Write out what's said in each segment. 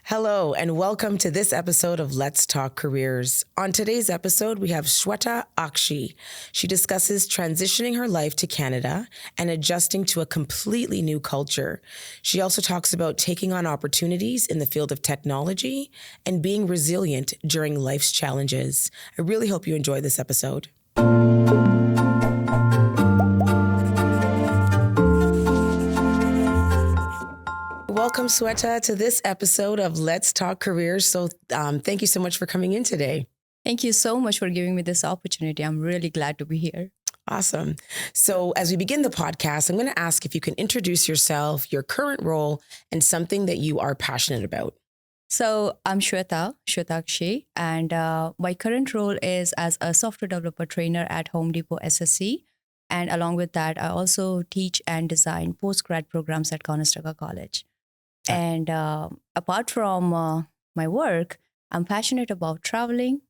Hello, and welcome to this episode of Let's Talk Careers. On today's episode, we have Sweta Akshi. She discusses transitioning her life to Canada and adjusting to a completely new culture. She also talks about taking on opportunities in the field of technology and being resilient during life's challenges. I really hope you enjoy this episode. Welcome, Sweta, to this episode of Let's Talk Careers. So thank you so much for coming in today. Thank you so much for giving me this opportunity. I'm really glad to be here. Awesome. So as we begin the podcast, I'm going to ask if you can introduce yourself, your current role, and something that you are passionate about. So I'm Sweta Akshi, and my current role is as a software developer trainer at Home Depot SSC. And along with that, I also teach and design postgrad programs at Conestoga College. And apart from my work, I'm passionate about traveling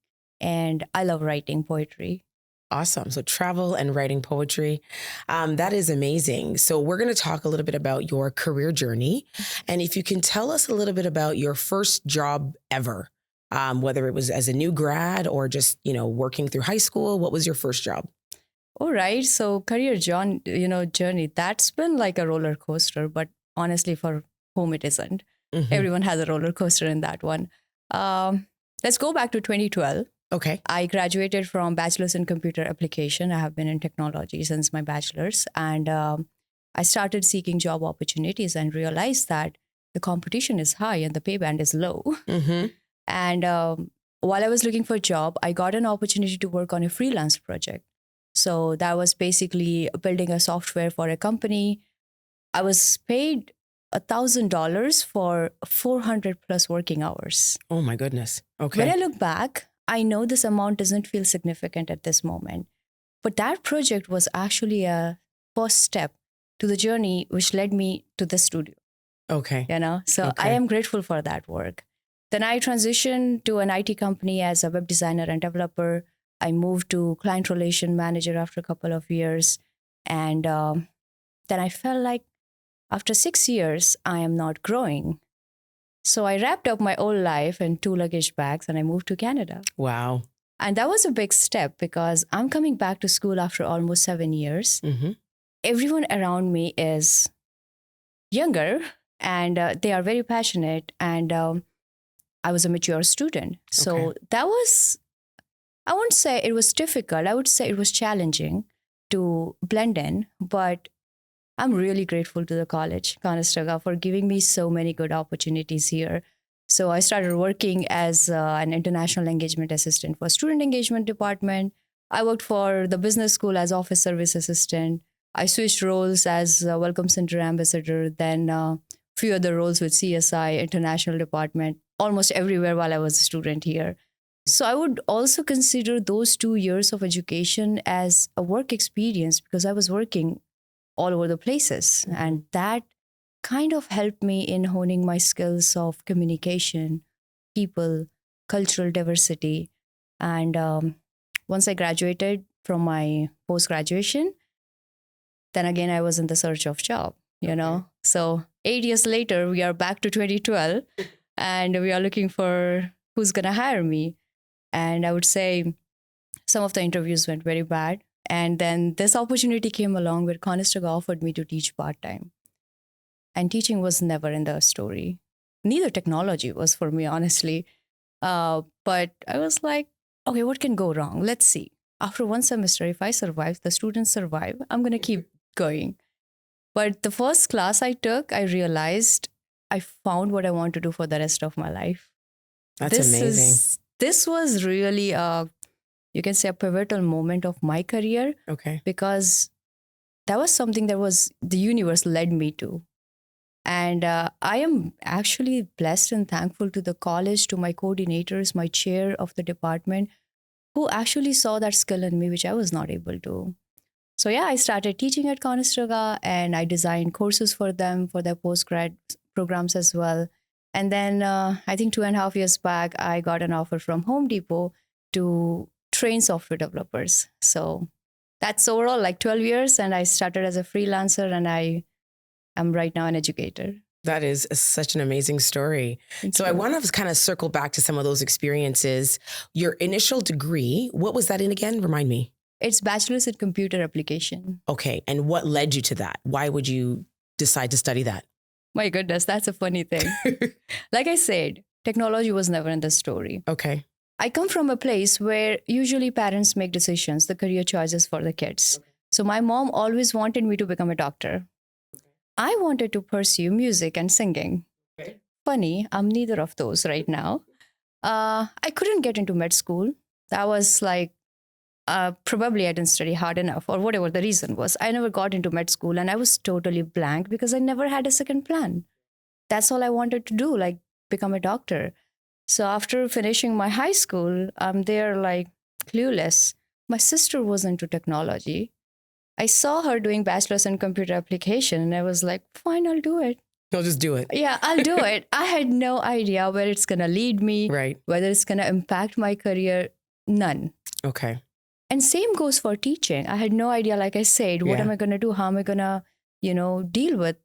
and I love writing poetry. Awesome. So travel and writing poetry, that is amazing. So we're going to talk a little bit about your career journey. And if you can tell us a little bit about your first job ever, whether it was as a new grad or just, working through high school, what was your first job? All right. So career journey, that's been like a roller coaster, but honestly, for whom it isn't. Mm-hmm. Everyone has a roller coaster in that one. Let's go back to 2012. Okay. I graduated from Bachelor's in Computer Application. I have been in technology since my bachelor's. And I started seeking job opportunities and realized that the competition is high and the pay band is low. Mm-hmm. And while I was looking for a job, I got an opportunity to work on a freelance project. So that was basically building a software for a company. I was paid $1,000 for 400 plus working hours. Oh my goodness. Okay. When I look back, I know this amount doesn't feel significant at this moment, but that project was actually a first step to the journey which led me to the studio. Okay. So okay. I am grateful for that work. Then I transitioned to an IT company as a web designer and developer. I moved to client relation manager after a couple of years. And then I felt like after 6 years, I am not growing. So I wrapped up my old life in 2 luggage bags and I moved to Canada. Wow. And that was a big step because I'm coming back to school after almost 7 years. Mm-hmm. Everyone around me is younger and they are very passionate. And I was a mature student. So that was, I wouldn't say it was difficult. I would say it was challenging to blend in, but I'm really grateful to the college, Conestoga, for giving me so many good opportunities here. So I started working as an international engagement assistant for student engagement department. I worked for the business school as office service assistant. I switched roles as a Welcome Center ambassador, then a few other roles with CSI, international department, almost everywhere while I was a student here. So I would also consider those 2 years of education as a work experience because I was working all over the places. Mm-hmm. And that kind of helped me in honing my skills of communication, people, cultural diversity. And once I graduated from my post-graduation, then again, I was in the search of job, So 8 years later, we are back to 2012 and we are looking for who's going to hire me. And I would say some of the interviews went very bad. And then this opportunity came along where Conestoga offered me to teach part-time. And teaching was never in the story. Neither technology was for me, honestly. But I was like, okay, what can go wrong? Let's see. After 1 semester, if I survive, the students survive, I'm going to keep going. But the first class I took, I realized I found what I want to do for the rest of my life. That's amazing. This was really you can say a pivotal moment of my career. Okay. Because that was something that was the universe led me to. And I am actually blessed and thankful to the college, to my coordinators, my chair of the department, who actually saw that skill in me, which I was not able to. So I started teaching at Conestoga and I designed courses for them for their postgrad programs as well. And then I think 2.5 years back, I got an offer from Home Depot to train software developers. So that's overall like 12 years. And I started as a freelancer and I am right now an educator. That is such an amazing story. Thank So I you. want to kind of circle back to some of those experiences. Your initial degree, what was that in again? Remind me. It's bachelor's in computer application. Okay. And what led you to that? Why would you decide to study that? My goodness, that's a funny thing. Like I said, technology was never in the story. Okay. I come from a place where usually parents make decisions, the career choices for the kids. So my mom always wanted me to become a doctor. I wanted to pursue music and singing. Okay. Funny, I'm neither of those right now. I couldn't get into med school. That was like, probably I didn't study hard enough or whatever the reason was. I never got into med school and I was totally blank because I never had a second plan. That's all I wanted to do, like become a doctor. So after finishing my high school, I'm there like clueless. My sister was into technology. I saw her doing bachelor's in computer application and I was like, fine, I'll do it. No, just do it. Yeah, I'll do it. I had no idea where it's going to lead me, Right. whether it's going to impact my career. None. Okay. And same goes for teaching. I had no idea, like I said, what Yeah. am I going to do? How am I going to, deal with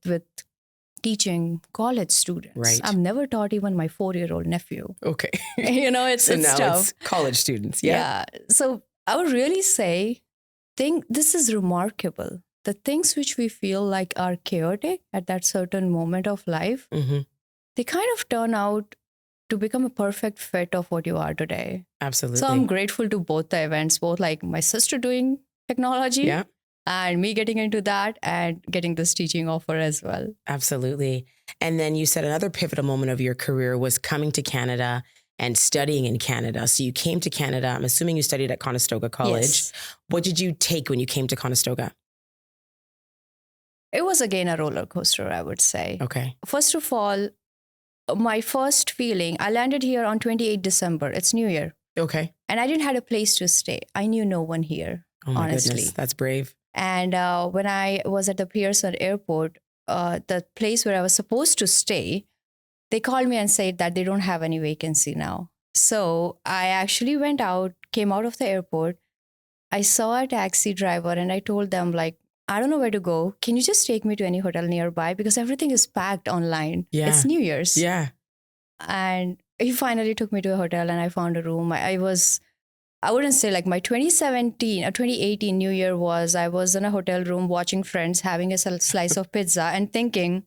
teaching college students? Right. I've never taught even my 4-year-old nephew. Okay. It's So now tough. it's college students. Yeah. So I would really say, this is remarkable. The things which we feel like are chaotic at that certain moment of life, Mm-hmm. they kind of turn out to become a perfect fit of what you are today. Absolutely. So I'm grateful to both the events, both like my sister doing technology Yeah. and me getting into that and getting this teaching offer as well. Absolutely. And then you said another pivotal moment of your career was coming to Canada and studying in Canada. So you came to Canada. I'm assuming you studied at Conestoga College. Yes. What did you take when you came to Conestoga? It was again a roller coaster, I would say. Okay. First of all, my first feeling, I landed here on 28 December. It's New Year. Okay. And I didn't have a place to stay. I knew no one here, Oh my honestly. goodness. That's brave. And when I was at the Pearson airport, the place where I was supposed to stay, they called me and said that they don't have any vacancy now. So I actually came out of the airport. I saw a taxi driver and I told them, like, I don't know where to go. Can you just take me to any hotel nearby? Because everything is packed online. Yeah. It's New Year's. Yeah. And he finally took me to a hotel and I found a room. I wouldn't say like my 2017 or 2018 New Year I was in a hotel room watching friends having a slice of pizza and thinking,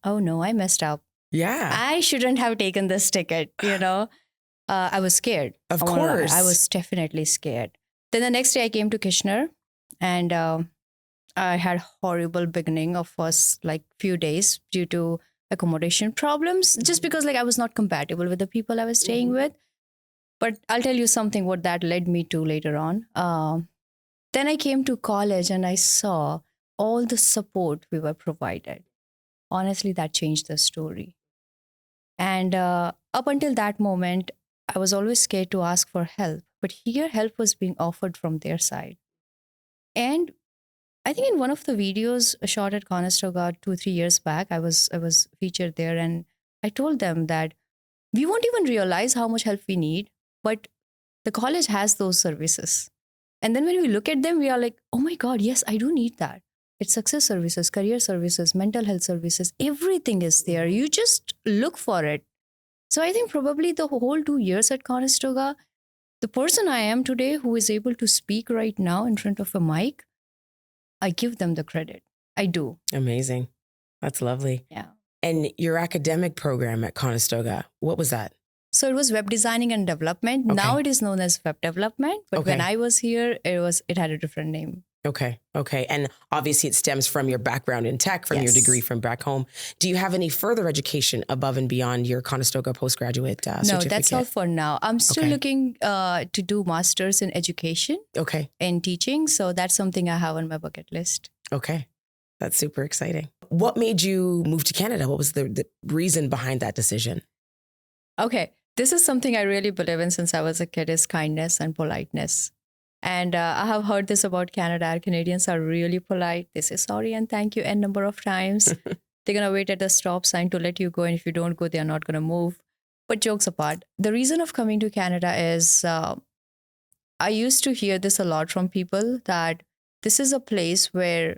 oh no, I messed up. Yeah. I shouldn't have taken this ticket, I was scared. Of I won't lie. course. I was definitely scared. Then the next day I came to Kitchener and I had horrible beginning of first like few days due to accommodation problems, just because like I was not compatible with the people I was staying with. But I'll tell you something what that led me to later on. Then I came to college and I saw all the support we were provided. Honestly, that changed the story. And up until that moment, I was always scared to ask for help. But here, help was being offered from their side. And I think in one of the videos shot at Conestoga 2-3 years back, I was featured there, and I told them that we won't even realize how much help we need, but the college has those services. And then when we look at them, we are like, oh my God, yes, I do need that. It's success services, career services, mental health services, everything is there. You just look for it. So I think probably the whole 2 years at Conestoga, the person I am today who is able to speak right now in front of a mic, I give them the credit. I do. Amazing. That's lovely. Yeah. And your academic program at Conestoga, what was that? So it was web designing and development. Okay. Now it is known as web development. But when Okay. I was here, it had a different name. Okay. Okay. And obviously it stems from your background in tech, from your Yes. degree from back home. Do you have any further education above and beyond your Conestoga postgraduate No, certificate? that's all for now. I'm still Okay. looking to do masters in education Okay. and teaching. So that's something I have on my bucket list. Okay. That's super exciting. What made you move to Canada? What was the reason behind that decision? Okay. This is something I really believe in since I was a kid is kindness and politeness. And I have heard this about Canada. Our Canadians are really polite. They say sorry and thank you n number of times. They're going to wait at the stop sign to let you go. And if you don't go, they're not going to move. But jokes apart, the reason of coming to Canada is I used to hear this a lot from people that this is a place where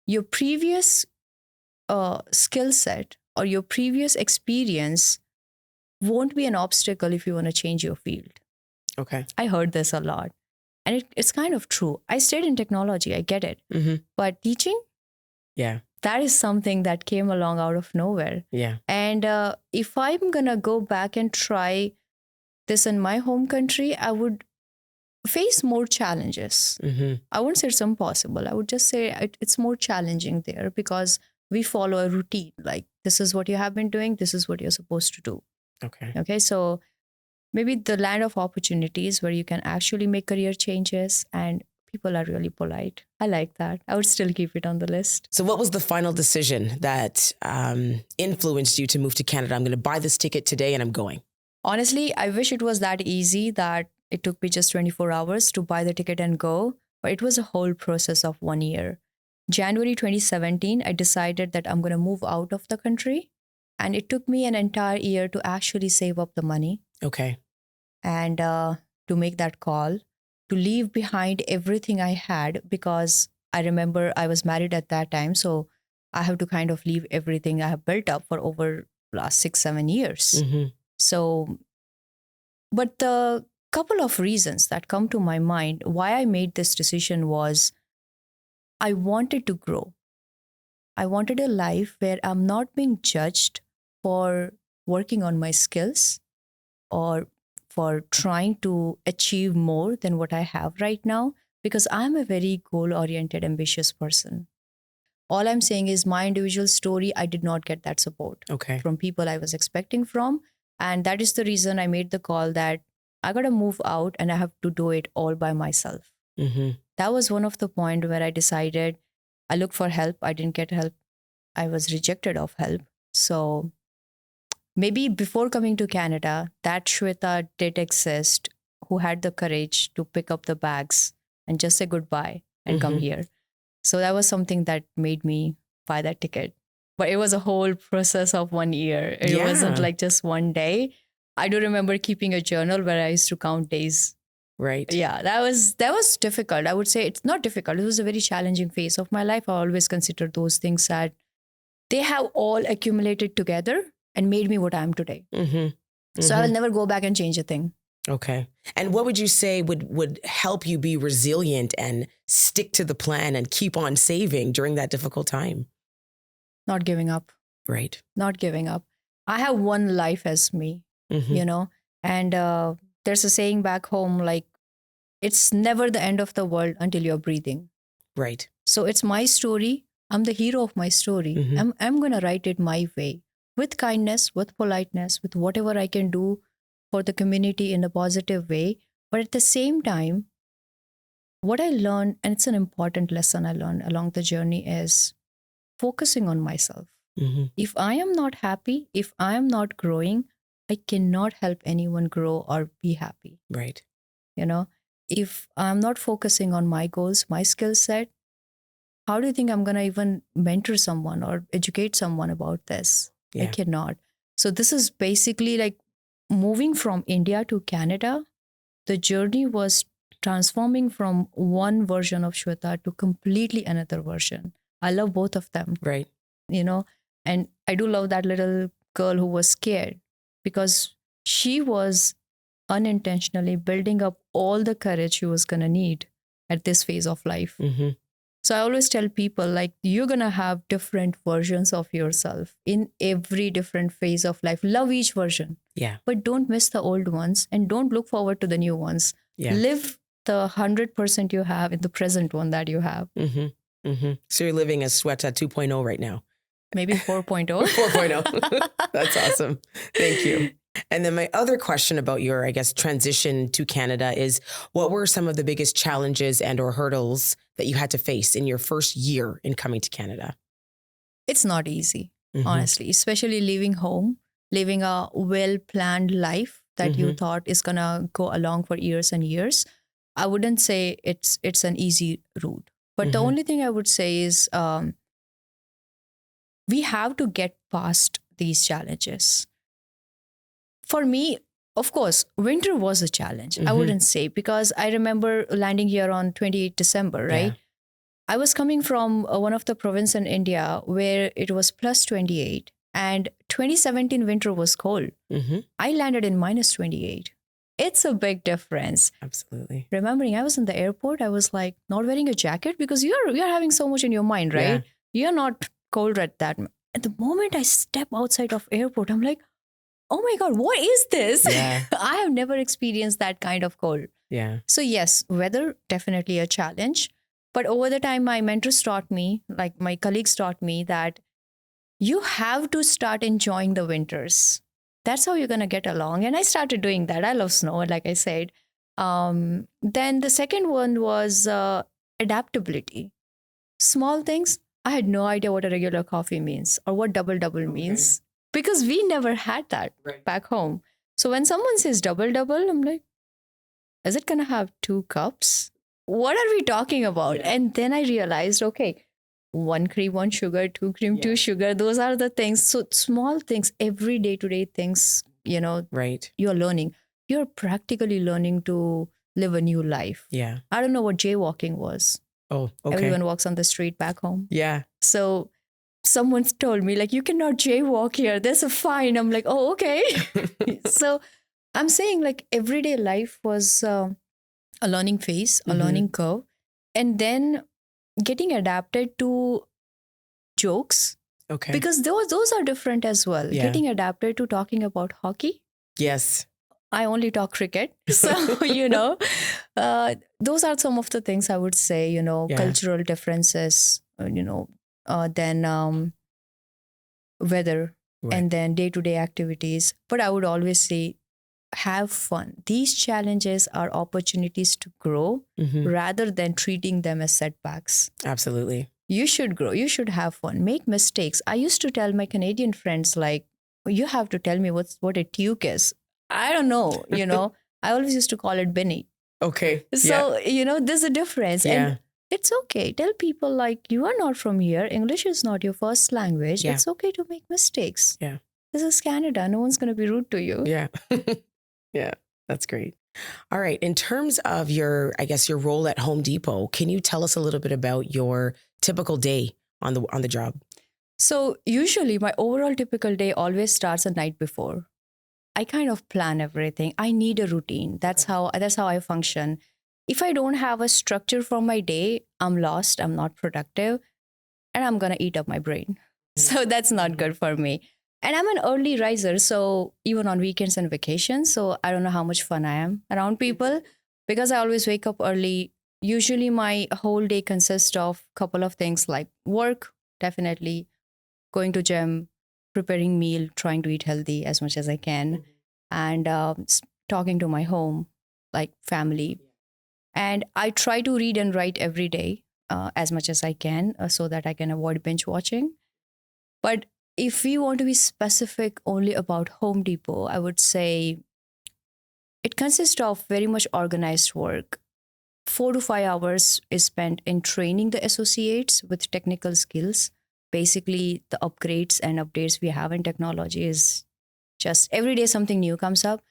your previous skill set or your previous experience won't be an obstacle if you want to change your field. Okay. I heard this a lot. And it's kind of true. I stayed in technology, I get it. But teaching, yeah, that is something that came along out of nowhere. Yeah. And if I'm going to go back and try this in my home country, I would face more challenges. I wouldn't say it's impossible. I would just say it's more challenging there because we follow a routine. Like, this is what you have been doing. This is what you're supposed to do. Okay. So maybe the land of opportunities where you can actually make career changes and people are really polite. I like that. I would still keep it on the list. So what was the final decision that influenced you to move to Canada? I'm going to buy this ticket today and I'm going. Honestly, I wish it was that easy that it took me just 24 hours to buy the ticket and go. But it was a whole process of 1 year. January 2017, I decided that I'm going to move out of the country. And it took me an entire year to actually save up the money. Okay. And to make that call, to leave behind everything I had, because I remember I was married at that time. So I have to kind of leave everything I have built up for over last 6-7 years. So, but the couple of reasons that come to my mind why I made this decision was I wanted to grow. I wanted a life where I'm not being judged for working on my skills or for trying to achieve more than what I have right now, because I'm a very goal-oriented, ambitious person. All I'm saying is my individual story, I did not get that support from people I was expecting from. And that is the reason I made the call that I got to move out and I have to do it all by myself. That was one of the points where I decided I looked for help. I didn't get help. I was rejected of help. So maybe before coming to Canada, that Sweta did exist who had the courage to pick up the bags and just say goodbye and come here. So that was something that made me buy that ticket. But it was a whole process of 1 year. It wasn't like just one day. I do remember keeping a journal where I used to count days. Right. Yeah, that was difficult. I would say it's not difficult. It was a very challenging phase of my life. I always consider those things that they have all accumulated together and made me what I am today. So I will never go back and change a thing. Okay. And what would you say would help you be resilient and stick to the plan and keep on saving during that difficult time? Not giving up. Right. Not giving up. I have one life as me, you know, and there's a saying back home, like, it's never the end of the world until you're breathing. Right. So it's my story. I'm the hero of my story. I'm going to write it my way, with kindness, with politeness, with whatever I can do for the community in a positive way. But at the same time, what I learned, and it's an important lesson I learned along the journey, is focusing on myself. If I am not happy, if I am not growing, I cannot help anyone grow or be happy. Right. You know, if I'm not focusing on my goals, my skill set, how do you think I'm going to even mentor someone or educate someone about this? I cannot. So this is basically like moving from India to Canada. The journey was transforming from one version of Sweta to completely another version. I love both of them. Right. You know, and I do love that little girl who was scared because she was unintentionally building up all the courage she was going to need at this phase of life. So I always tell people, like, you're going to have different versions of yourself in every different phase of life. Love each version. But don't miss the old ones and don't look forward to the new ones. Live the 100% you have in the present one that you have. So you're living as Sweta 2.0 right now. Maybe 4.0. 4.0. That's awesome. Thank you. And then my other question about your, I guess, transition to Canada is, what were some of the biggest challenges and or hurdles that you had to face in your first year in coming to Canada? It's not easy, honestly, especially leaving home, living a well-planned life that you thought is going to go along for years and years. I wouldn't say it's an easy route. But the only thing I would say is we have to get past these challenges. For me, of course, winter was a challenge. I wouldn't say, because I remember landing here on 28 December, right? I was coming from one of the province in India where it was plus 28 And 2017 winter was cold. Mm-hmm. I landed in minus 28. It's a big difference. Absolutely. Remembering I was in the airport, I was like not wearing a jacket because you're having so much in your mind, right? You're not cold at that. At the moment I step outside of airport, I'm like, oh my God, what is this? Yeah. I have never experienced that kind of cold. Yeah. So yes, weather definitely a challenge. But over the time, my mentors taught me, like my colleagues taught me, that you have to start enjoying the winters. That's how you're going to get along. And I started doing that. I love snow, like I said. Then the second one was adaptability. Small things. I had no idea what a regular coffee means or what double double means because we never had that back home. So when someone says double double, I'm like, is it going to have 2 cups? What are we talking about? Yeah. And then I realized, okay, 1 cream, 1 sugar, 2 cream, 2 sugar. Those are the things. So small things, every day-to-day things, right. You're learning. You're practically learning to live a new life. Yeah. I don't know what jaywalking was. Oh, okay. Everyone walks on the street back home. Yeah. So someone told me, like, you cannot jaywalk here. There's a fine. I'm like, oh, okay. So I'm saying, like, everyday life was a learning phase, a learning curve. And then getting adapted to jokes. Okay. Because those are different as well. Yeah. Getting adapted to talking about hockey. Yes. I only talk cricket. So, those are some of the things I would say, cultural differences, then weather, right. And then day-to-day activities. But I would always say, have fun. These challenges are opportunities to grow rather than treating them as setbacks. Absolutely. You should grow. You should have fun. Make mistakes. I used to tell my Canadian friends, like, you have to tell me what a tuke is. I don't know, I always used to call it Benny. Okay. So, there's a difference. Yeah. And it's okay. Tell people, like, you are not from here. English is not your first language. Yeah. It's okay to make mistakes. Yeah. This is Canada. No one's going to be rude to you. Yeah. Yeah. That's great. All right. In terms of your role at Home Depot, can you tell us a little bit about your typical day on the job? So usually my overall typical day always starts a night before. I kind of plan everything. I need a routine. That's how I function. If I don't have a structure for my day, I'm lost, I'm not productive, and I'm going to eat up my brain. So that's not good for me. And I'm an early riser, so even on weekends and vacations, so I don't know how much fun I am around people because I always wake up early. Usually my whole day consists of a couple of things like work, definitely, going to gym, preparing meal, trying to eat healthy as much as I can, and talking to my home, like family. And I try to read and write every day as much as I can so that I can avoid binge watching. But if we want to be specific only about Home Depot, I would say it consists of very much organized work. 4 to 5 hours is spent in training the associates with technical skills. Basically, the upgrades and updates we have in technology is just every day something new comes up.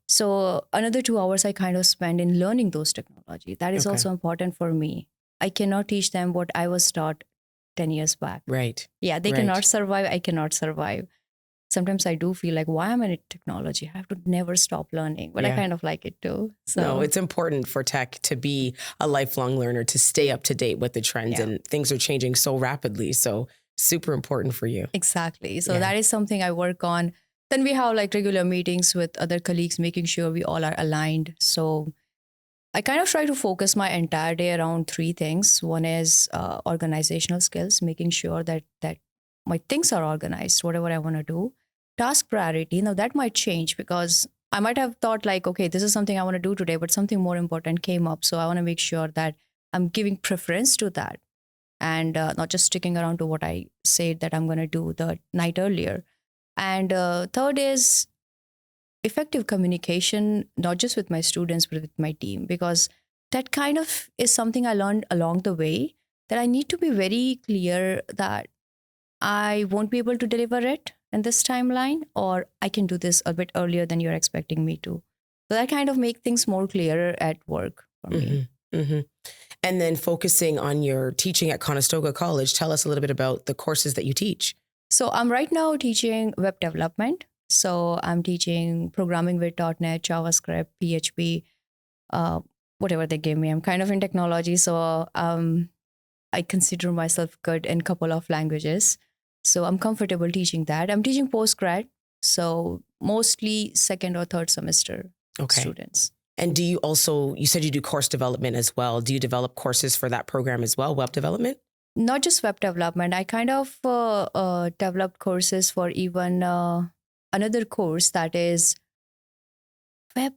So another 2 hours I kind of spend in learning those technology. That is also important for me. I cannot teach them what I was taught 10 years back. Right. Yeah, they cannot survive. I cannot survive. Sometimes I do feel like, why am I in technology? I have to never stop learning, but I kind of like it too. So no, it's important for tech to be a lifelong learner, to stay up to date with the trends, and things are changing so rapidly. So super important for you. Exactly. So that is something I work on. Then we have like regular meetings with other colleagues, making sure we all are aligned. So I kind of try to focus my entire day around 3 things. One is organizational skills, making sure that my things are organized, whatever I want to do. Task priority, now that might change because I might have thought like, okay, this is something I want to do today, but something more important came up. So I want to make sure that I'm giving preference to that and not just sticking around to what I said that I'm going to do the night earlier. And third is effective communication, not just with my students, but with my team, because that kind of is something I learned along the way, that I need to be very clear that I won't be able to deliver it in this timeline, or I can do this a bit earlier than you're expecting me to. So that kind of make things more clearer at work for me. And then focusing on your teaching at Conestoga College, tell us a little bit about the courses that you teach. So I'm right now teaching web development. So I'm teaching programming with .NET, JavaScript, PHP, uh, whatever they give me. I'm kind of in technology, so I consider myself good in a couple of languages. So I'm comfortable teaching that. I'm teaching postgrad, so mostly second or third semester students. And do you also, you said you do course development as well. Do you develop courses for that program as well, web development? Not just web development. I kind of developed courses for even another course that is web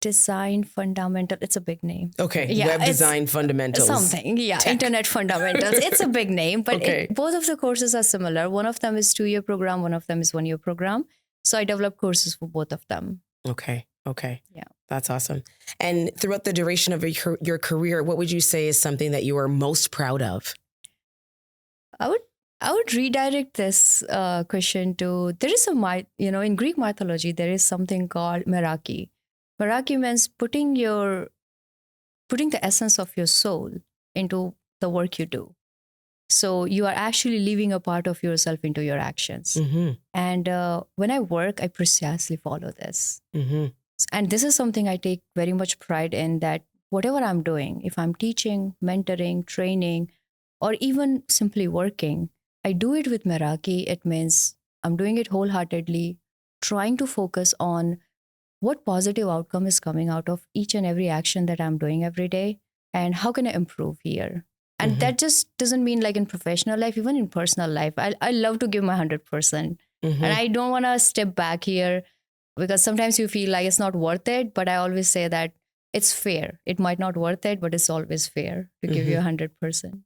design fundamental. It's a big name. Okay. Yeah, web design fundamentals. Something. Yeah. Tech. Internet fundamentals. It's a big name, but both of the courses are similar. One of them is 2-year program. One of them is 1-year program. So I develop courses for both of them. Okay. Yeah. That's awesome. And throughout the duration of your career, what would you say is something that you are most proud of? I would redirect this question to, there is in Greek mythology, there is something called meraki. Meraki means putting the essence of your soul into the work you do. So you are actually leaving a part of yourself into your actions. Mm-hmm. And when I work, I precisely follow this. Mm-hmm. And this is something I take very much pride in, that whatever I'm doing, if I'm teaching, mentoring, training, or even simply working, I do it with meraki. It means I'm doing it wholeheartedly, trying to focus on what positive outcome is coming out of each and every action that I'm doing every day, and how can I improve here? And that just doesn't mean like in professional life, even in personal life. I love to give my 100%. And I don't want to step back here, because sometimes you feel like it's not worth it. But I always say that it's fair. It might not worth it, but it's always fair to give you 100%.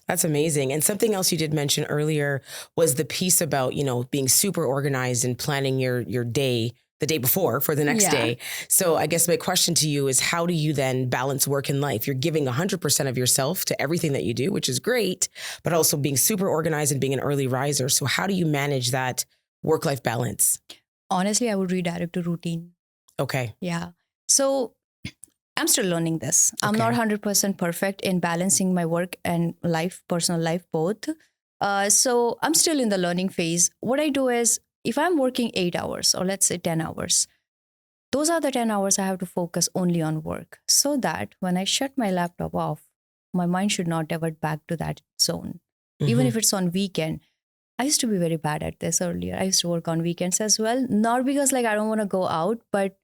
That's amazing. And something else you did mention earlier was the piece about, being super organized and planning your day the day before for the next day. So I guess my question to you is, how do you then balance work and life? You're giving 100% of yourself to everything that you do, which is great, but also being super organized and being an early riser. So how do you manage that work-life balance? Honestly, I would redirect to routine. Okay. Yeah. So I'm still learning this. I'm not 100% perfect in balancing my work and life, personal life, both. So I'm still in the learning phase. What I do is, if I'm working 8 hours, or let's say 10 hours, those are the 10 hours I have to focus only on work, so that when I shut my laptop off, my mind should not divert back to that zone. Even if it's on weekend. I used to be very bad at this earlier. I used to work on weekends as well. Not because like I don't want to go out, but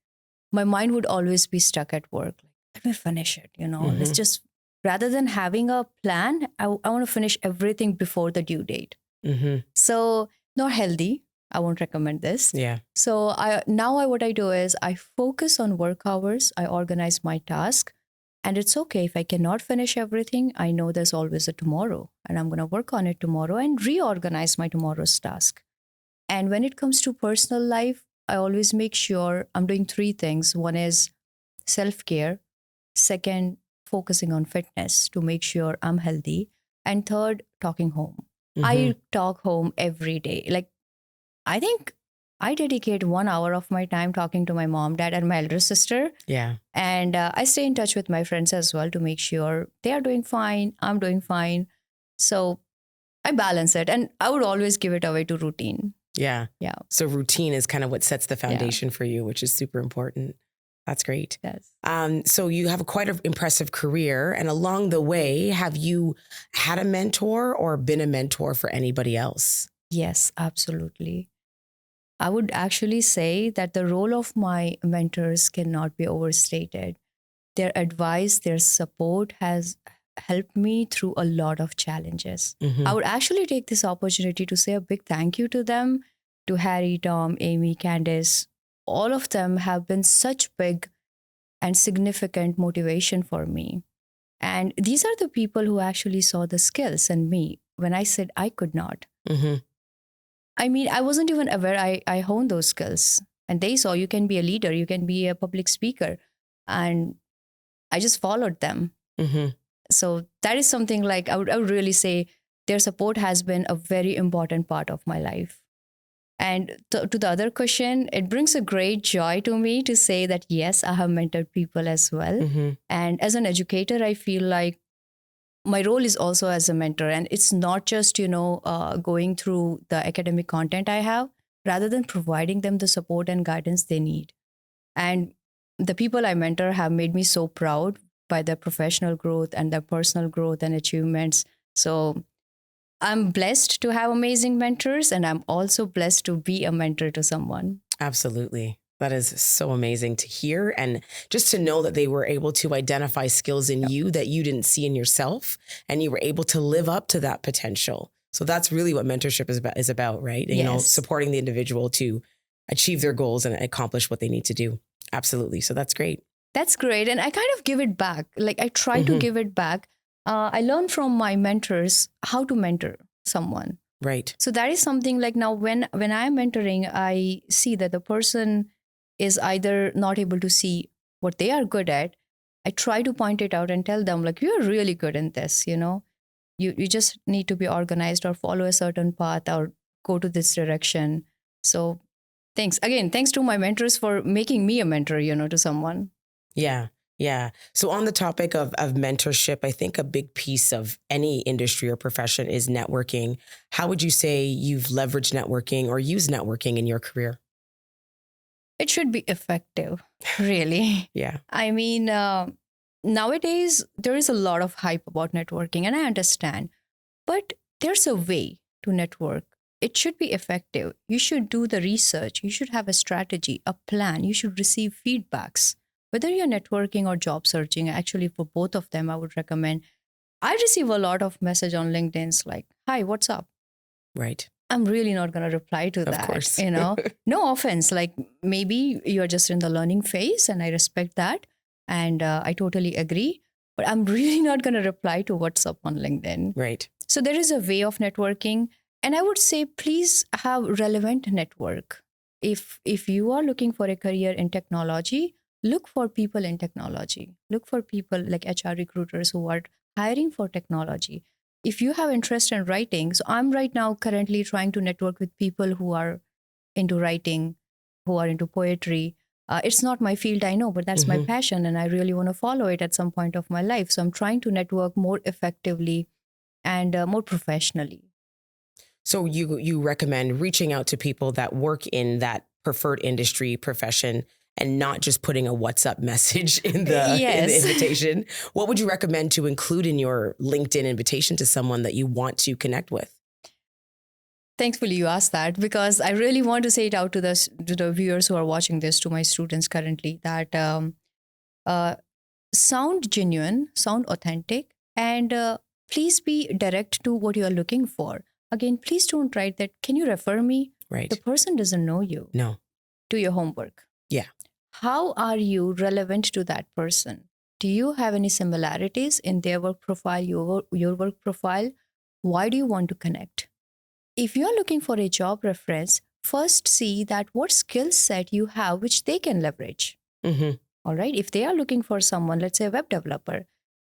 my mind would always be stuck at work. Let me finish it, Let's just, rather than having a plan, I want to finish everything before the due date. So not healthy. I won't recommend this. Yeah. So what I do is I focus on work hours. I organize my task. And it's okay if I cannot finish everything. I know there's always a tomorrow, and I'm going to work on it tomorrow and reorganize my tomorrow's task. And when it comes to personal life, I always make sure I'm doing 3 things. One is self-care. Second, focusing on fitness to make sure I'm healthy. And third, talking home. I talk home every day. Like, I think I dedicate 1 hour of my time talking to my mom, dad, and my elder sister. Yeah. And I stay in touch with my friends as well to make sure they are doing fine, I'm doing fine. So I balance it. And I would always give it away to routine. Yeah. Yeah. So routine is kind of what sets the foundation for you, which is super important. That's great. Yes. So you have quite an impressive career. And along the way, have you had a mentor or been a mentor for anybody else? Yes, absolutely. I would actually say that the role of my mentors cannot be overstated. Their advice, their support has helped me through a lot of challenges. I would actually take this opportunity to say a big thank you to them, to Harry, Tom, Amy, Candice. All of them have been such big and significant motivation for me. And these are the people who actually saw the skills in me when I said I could not. I mean, I wasn't even aware I honed those skills. And they saw you can be a leader, you can be a public speaker. And I just followed them. So that is something like I would really say their support has been a very important part of my life. And to the other question, it brings a great joy to me to say that, yes, I have mentored people as well. And as an educator, I feel like my role is also as a mentor, and it's not just going through the academic content I have, rather than providing them the support and guidance they need. And the people I mentor have made me so proud by their professional growth and their personal growth and achievements. So I'm blessed to have amazing mentors, and I'm also blessed to be a mentor to someone. Absolutely. That is so amazing to hear. And just to know that they were able to identify skills in you that you didn't see in yourself, and you were able to live up to that potential. So that's really what mentorship is about, right? Yes. You know, supporting the individual to achieve their goals and accomplish what they need to do. Absolutely. So that's great. That's great. And I kind of give it back. Like I try to give it back. I learned from my mentors how to mentor someone. Right. So that is something like now when I'm mentoring, I see that the person is either not able to see what they are good at. I try to point it out and tell them, like, you're really good in this, you just need to be organized or follow a certain path or go to this direction. So thanks to my mentors for making me a mentor, to someone. Yeah. Yeah. So on the topic of mentorship, I think a big piece of any industry or profession is networking. How would you say you've leveraged networking or used networking in your career? It should be effective, really. Yeah. I mean, nowadays, there is a lot of hype about networking, and I understand. But there's a way to network. It should be effective. You should do the research. You should have a strategy, a plan. You should receive feedbacks. Whether you're networking or job searching, actually, for both of them, I would recommend. I receive a lot of message on LinkedIn's like, "Hi, what's up?" Right. I'm really not going to reply to that. Of course. No offense. Like maybe you're just in the learning phase, and I respect that. And I totally agree. But I'm really not going to reply to what's up on LinkedIn. Right. So there is a way of networking. And I would say, please have relevant network. If you are looking for a career in technology, look for people in technology. Look for people like HR recruiters who are hiring for technology. If you have interest in writing, so I'm right now currently trying to network with people who are into writing, who are into poetry. It's not my field, I know, but that's my passion, and I really want to follow it at some point of my life. So I'm trying to network more effectively and more professionally. So you recommend reaching out to people that work in that preferred industry profession and not just putting a WhatsApp message in the invitation. What would you recommend to include in your LinkedIn invitation to someone that you want to connect with? Thankfully, you asked that, because I really want to say it out to the viewers who are watching this, to my students currently, that sound genuine, sound authentic, and please be direct to what you are looking for. Again, please don't write that, "Can you refer me?" Right. The person doesn't know you. No. Do your homework. Yeah. How are you relevant to that person? Do you have any similarities in their work profile, your work profile? Why do you want to connect? If you're looking for a job reference, first see that what skill set you have which they can leverage. All right. If they are looking for someone, let's say a web developer,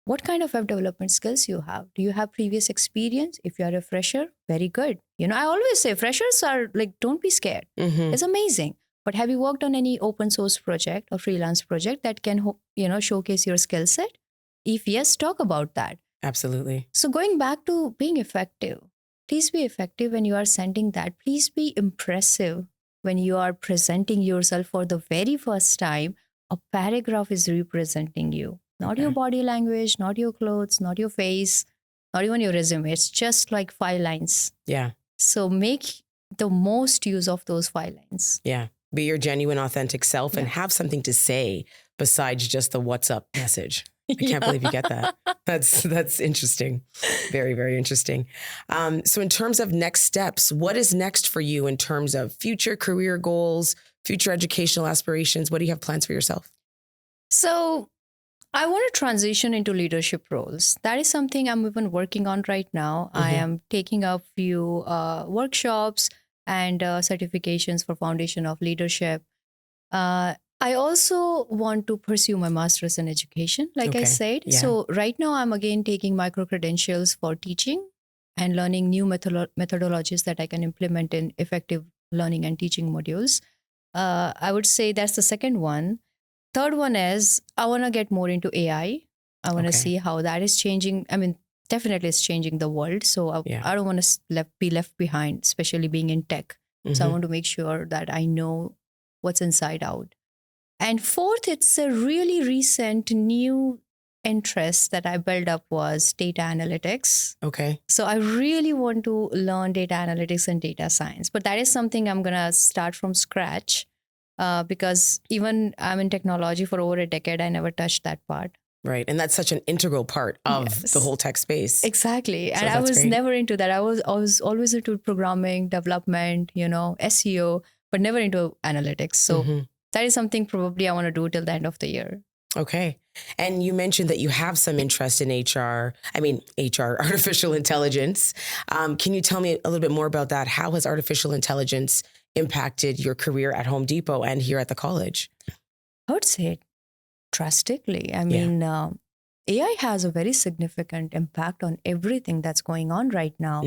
what kind of web development skills you have? Do you have previous experience? If you are a fresher, very good. I always say freshers are like, don't be scared. It's amazing. But have you worked on any open source project or freelance project that can, showcase your skill set? If yes, talk about that. Absolutely. So going back to being effective, please be effective when you are sending that. Please be impressive when you are presenting yourself for the very first time. A paragraph is representing you, not your body language, not your clothes, not your face, not even your resume. It's just like 5 lines. Yeah. So make the most use of those 5 lines. Yeah. Be your genuine, authentic self and have something to say besides just the "what's up" message. I can't believe you get that. That's interesting. Very, very interesting. So in terms of next steps, what is next for you in terms of future career goals, future educational aspirations? What do you have plans for yourself? So I want to transition into leadership roles. That is something I'm even working on right now. I am taking a few workshops and certifications for Foundation of Leadership. I also want to pursue my master's in education, like I said. Yeah. So right now I'm again taking micro-credentials for teaching and learning new methodologies that I can implement in effective learning and teaching modules. I would say that's the second one. Third one is I want to get more into AI. I want to see how that is changing. I mean, definitely it's changing the world. So I don't want to be left behind, especially being in tech. So I want to make sure that I know what's inside out. And fourth, it's a really recent new interest that I built up was data analytics. Okay. So I really want to learn data analytics and data science, but that is something I'm going to start from scratch because even I'm in technology for over a decade, I never touched that part. Right. And that's such an integral part of the whole tech space. Exactly. So and I was great. never into that. I was always into programming, development, SEO, but never into analytics. So that is something probably I want to do till the end of the year. Okay. And you mentioned that you have some interest in HR, artificial intelligence. Can you tell me a little bit more about that? How has artificial intelligence impacted your career at Home Depot and here at the college? I would say drastically. I mean, AI has a very significant impact on everything that's going on right now.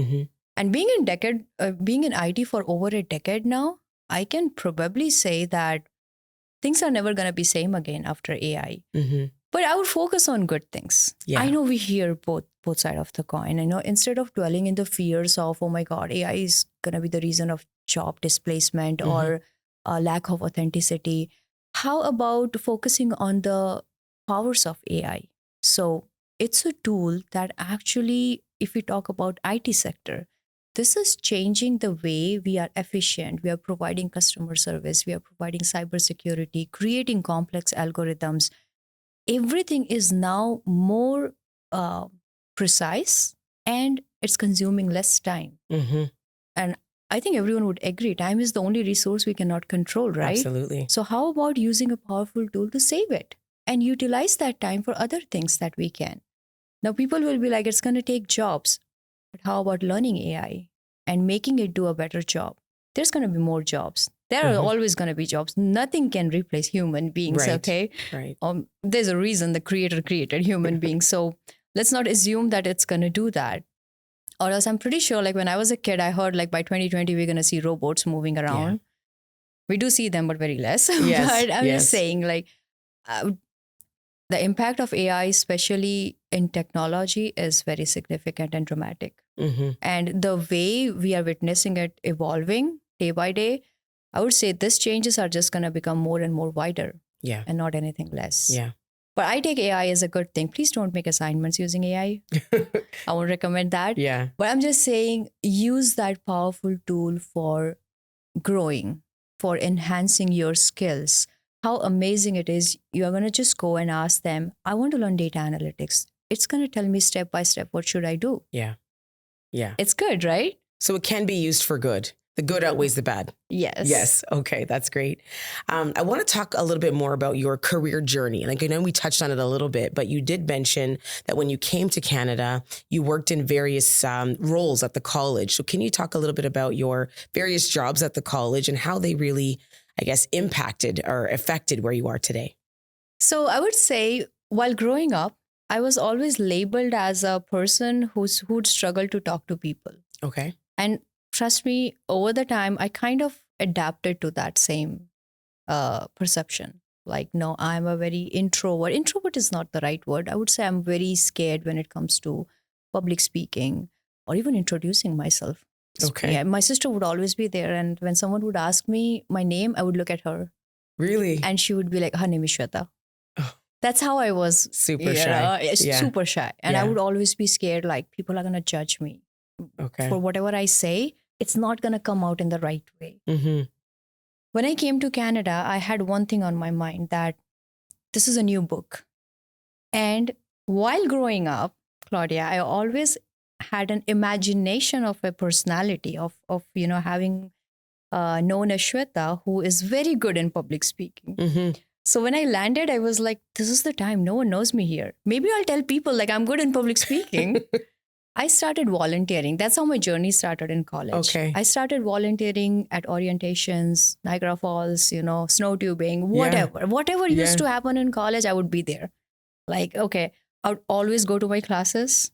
And being in IT for over a decade now, I can probably say that things are never going to be same again after AI. But I would focus on good things. Yeah. I know we hear both sides of the coin. I know instead of dwelling in the fears of, oh my God, AI is going to be the reason of job displacement or lack of authenticity. How about focusing on the powers of AI? So it's a tool that actually, if we talk about IT sector, this is changing the way we are efficient. We are providing customer service. We are providing cybersecurity, creating complex algorithms. Everything is now more precise and it's consuming less time. And I think everyone would agree, time is the only resource we cannot control, right? Absolutely. So how about using a powerful tool to save it and utilize that time for other things that we can? Now, people will be like, it's going to take jobs. But how about learning AI and making it do a better job? There's going to be more jobs. There are always going to be jobs. Nothing can replace human beings, okay? Right. There's a reason the creator created human beings. So let's not assume that it's going to do that. Or else I'm pretty sure, like when I was a kid, I heard like by 2020, we're going to see robots moving around. Yeah. We do see them, but very less. Yes, but I'm just saying, like, the impact of AI, especially in technology, is very significant and dramatic. And the way we are witnessing it evolving day by day, I would say these changes are just going to become more and more wider and not anything less. Yeah. But I take AI as a good thing. Please don't make assignments using AI. I won't recommend that. Yeah. But I'm just saying, use that powerful tool for growing, for enhancing your skills. How amazing it is. You're going to just go and ask them, I want to learn data analytics. It's going to tell me step by step, what should I do? Yeah. Yeah. It's good, right? So it can be used for good. The good outweighs the bad. Yes. Yes. Okay. That's great. I want to talk a little bit more about your career journey. And I know we touched on it a little bit, but you did mention that when you came to Canada, you worked in various roles at the college. So can you talk a little bit about your various jobs at the college and how they really, I guess, impacted or affected where you are today? So I would say while growing up, I was always labeled as a person who'd struggle to talk to people. Okay. And trust me, over the time, I kind of adapted to that same perception. Like, no, I'm a very introvert. Introvert is not the right word. I would say I'm very scared when it comes to public speaking or even introducing myself. Okay. Yeah, my sister would always be there. And when someone would ask me my name, I would look at her. Really? And she would be like, her name is Sweta. Oh. That's how I was. Super shy. Super shy. And I would always be scared, like, people are going to judge me. Okay. For whatever I say, it's not going to come out in the right way. When I came to Canada, I had one thing on my mind, that this is a new book. And while growing up, Claudia, I always had an imagination of a personality of having known a Sweta who is very good in public speaking. So when I landed, I was like, this is the time. No one knows me here. Maybe I'll tell people like I'm good in public speaking. I started volunteering. That's how my journey started in college. Okay. I started volunteering at orientations, Niagara Falls, snow tubing, whatever. Whatever used to happen in college, I would be there. Like, okay, I would always go to my classes.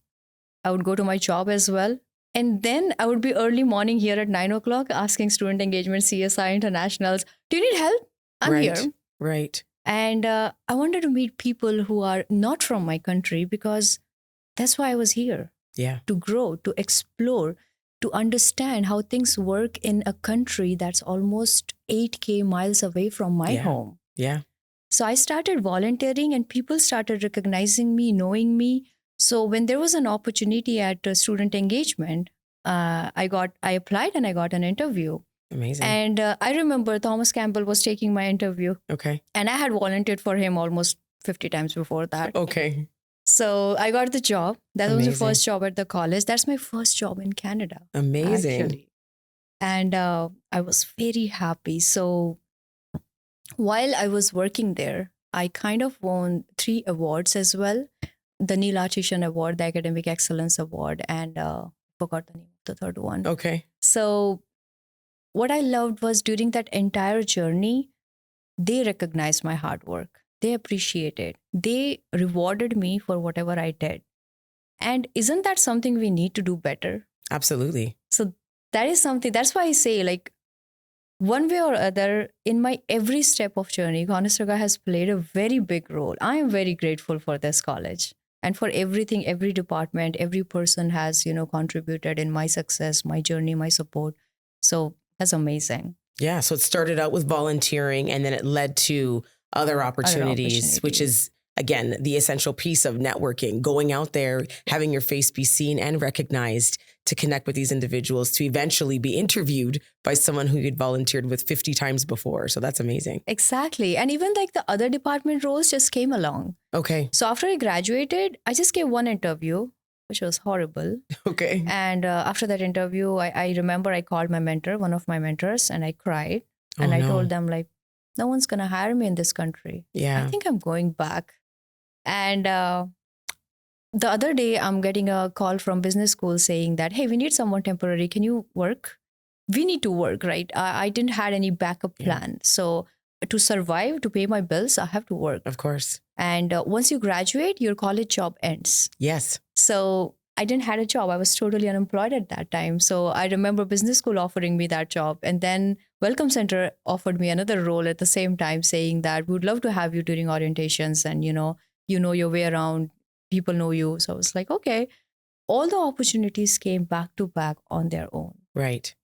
I would go to my job as well. And then I would be early morning here at 9 o'clock asking student engagement, CSI, internationals, do you need help? I'm here. Right. And I wanted to meet people who are not from my country because that's why I was here. Yeah. to grow, to explore, to understand how things work in a country that's almost 8K miles away from my home. Yeah. So I started volunteering and people started recognizing me, knowing me. So when there was an opportunity at student engagement, I applied and I got an interview. Amazing. And I remember Thomas Campbell was taking my interview. Okay. And I had volunteered for him almost 50 times before that. Okay. So I got the job. That was Amazing. the first job at the college. That's my first job in Canada. Amazing. Actually. And I was very happy. So while I was working there, I kind of won 3 awards as well. The Neil Artishan Award, the Academic Excellence Award, and forgot the name of the third one. Okay. So what I loved was during that entire journey, they recognized my hard work. They appreciated. They rewarded me for whatever I did. And isn't that something we need to do better? Absolutely. So that is something, that's why I say, like, one way or other, in my every step of journey, Conestoga has played a very big role. I am very grateful for this college and for everything, every department, every person has, contributed in my success, my journey, my support. So that's amazing. Yeah. So it started out with volunteering and then it led to other opportunities, which is, again, the essential piece of networking, going out there, having your face be seen and recognized to connect with these individuals, to eventually be interviewed by someone who you'd volunteered with 50 times before. So that's amazing. Exactly. And even like the other department roles just came along. Okay. So after I graduated, I just gave one interview, which was horrible. Okay. And after that interview, I remember I called my mentor, one of my mentors, and I cried. And I told them, like, no one's going to hire me in this country. Yeah. I think I'm going back. And the other day, I'm getting a call from business school saying that, hey, we need someone temporary. Can you work? We need to work, right? I didn't had any backup plan. So to survive, to pay my bills, I have to work. Of course. And once you graduate, your college job ends. Yes. So I didn't had a job. I was totally unemployed at that time. So I remember business school offering me that job. And then Welcome Center offered me another role at the same time, saying that we would love to have you during orientations and, you know your way around, people know you. So I was like, okay. All the opportunities came back to back on their own. Right.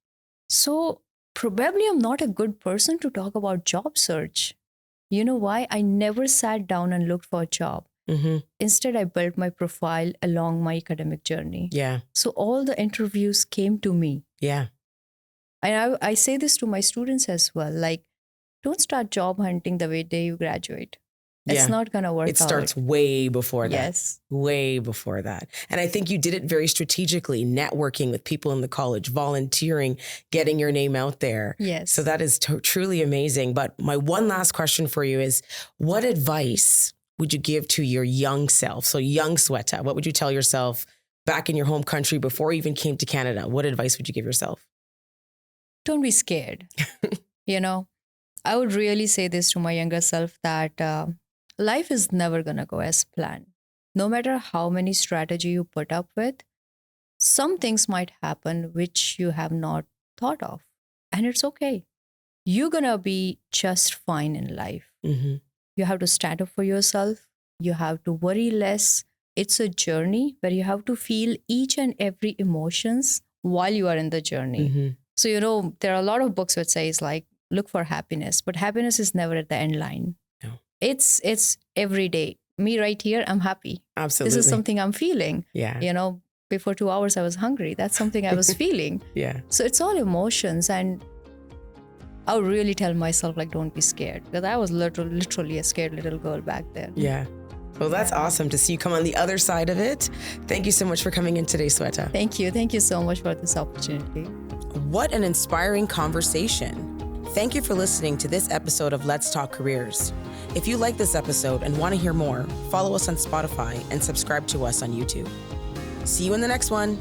So probably I'm not a good person to talk about job search. You know why? I never sat down and looked for a job. Mm-hmm. Instead, I built my profile along my academic journey. Yeah. So all the interviews came to me. Yeah. And I say this to my students as well. Like, don't start job hunting the day you graduate. It's not going to work out. It starts way before that. Yes. Way before that. And I think you did it very strategically, networking with people in the college, volunteering, getting your name out there. Yes. So that is truly amazing. But my one last question for you is, what advice would you give to your young self? So young Sweta, what would you tell yourself back in your home country before you even came to Canada? What advice would you give yourself? Don't be scared. I would really say this to my younger self, that life is never going to go as planned. No matter how many strategy you put up with, some things might happen which you have not thought of. And it's okay. You're going to be just fine in life. Mm-hmm. You have to stand up for yourself. You have to worry less. It's a journey where you have to feel each and every emotions while you are in the journey. Mm-hmm. So, there are a lot of books which says like, look for happiness, but happiness is never at the end line. No. It's every day. Me right here, I'm happy. Absolutely. This is something I'm feeling. Yeah. Before 2 hours, I was hungry. That's something I was feeling. Yeah. So it's all emotions. And I would really tell myself, like, don't be scared. Because I was literally a scared little girl back then. Yeah. Well, that's awesome to see you come on the other side of it. Thank you so much for coming in today, Sweta. Thank you. Thank you so much for this opportunity. What an inspiring conversation. Thank you for listening to this episode of Let's Talk Careers. If you like this episode and want to hear more, follow us on Spotify and subscribe to us on YouTube. See you in the next one.